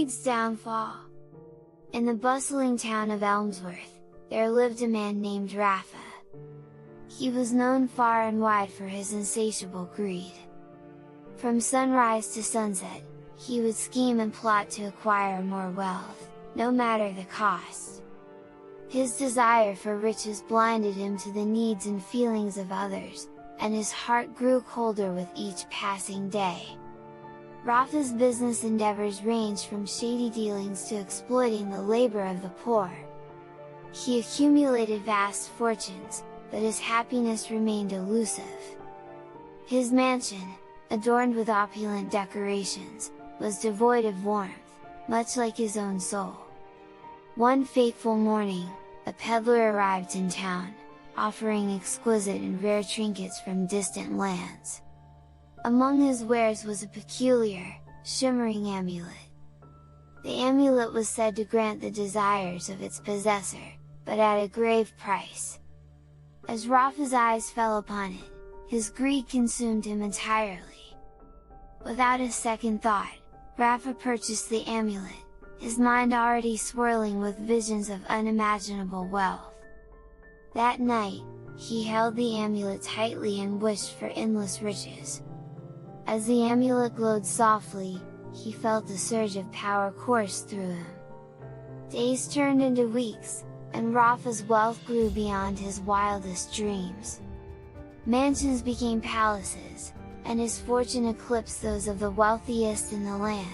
greed's downfall. In the bustling town of Elmsworth, there lived a man named Rafa. He was known far and wide for his insatiable greed. From sunrise to sunset, he would scheme and plot to acquire more wealth, no matter the cost. His desire for riches blinded him to the needs and feelings of others, and his heart grew colder with each passing day. Rafa's business endeavors ranged from shady dealings to exploiting the labor of the poor. He accumulated vast fortunes, but his happiness remained elusive. His mansion, adorned with opulent decorations, was devoid of warmth, much like his own soul. One fateful morning, a peddler arrived in town, offering exquisite and rare trinkets from distant lands. Among his wares was a peculiar, shimmering amulet. The amulet was said to grant the desires of its possessor, but at a grave price. As Rafa's eyes fell upon it, his greed consumed him entirely. Without a second thought, Rafa purchased the amulet, his mind already swirling with visions of unimaginable wealth. That night, he held the amulet tightly and wished for endless riches. As the amulet glowed softly, he felt a surge of power course through him. Days turned into weeks, and Rafa's wealth grew beyond his wildest dreams. Mansions became palaces, and his fortune eclipsed those of the wealthiest in the land.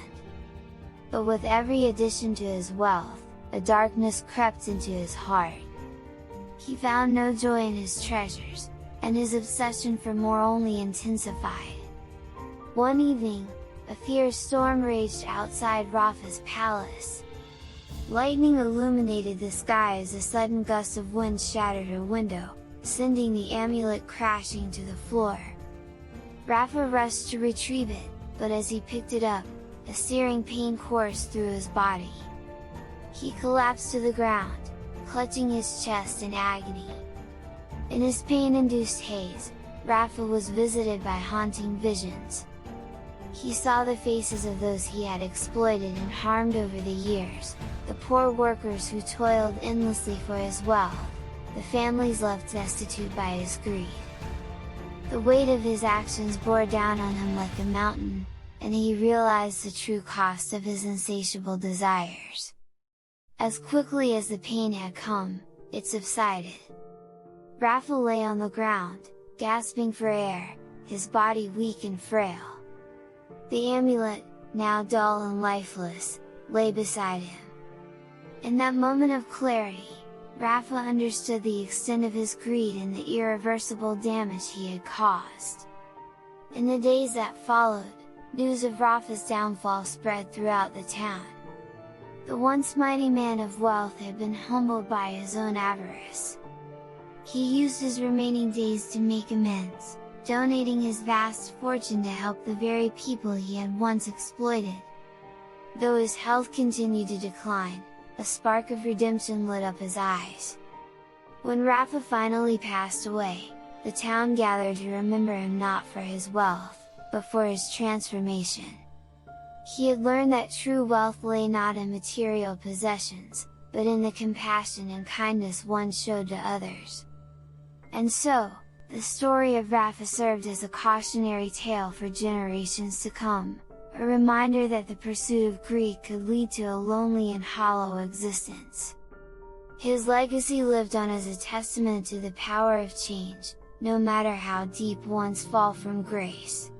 But with every addition to his wealth, a darkness crept into his heart. He found no joy in his treasures, and his obsession for more only intensified. One evening, a fierce storm raged outside Rafa's palace. Lightning illuminated the sky as a sudden gust of wind shattered a window, sending the amulet crashing to the floor. Rafa rushed to retrieve it, but as he picked it up, a searing pain coursed through his body. He collapsed to the ground, clutching his chest in agony. In his pain-induced haze, Rafa was visited by haunting visions. He saw the faces of those he had exploited and harmed over the years, the poor workers who toiled endlessly for his wealth, the families left destitute by his greed. The weight of his actions bore down on him like a mountain, and he realized the true cost of his insatiable desires. As quickly as the pain had come, it subsided. Rafa lay on the ground, gasping for air, his body weak and frail. The amulet, now dull and lifeless, lay beside him. In that moment of clarity, Rafa understood the extent of his greed and the irreversible damage he had caused. In the days that followed, news of Rafa's downfall spread throughout the town. The once mighty man of wealth had been humbled by his own avarice. He used his remaining days to make amends, donating his vast fortune to help the very people he had once exploited. Though his health continued to decline, a spark of redemption lit up his eyes. When Rafa finally passed away, the town gathered to remember him not for his wealth, but for his transformation. He had learned that true wealth lay not in material possessions, but in the compassion and kindness one showed to others. And so, the story of Rafa served as a cautionary tale for generations to come, a reminder that the pursuit of greed could lead to a lonely and hollow existence. His legacy lived on as a testament to the power of change, no matter how deep one's fall from grace.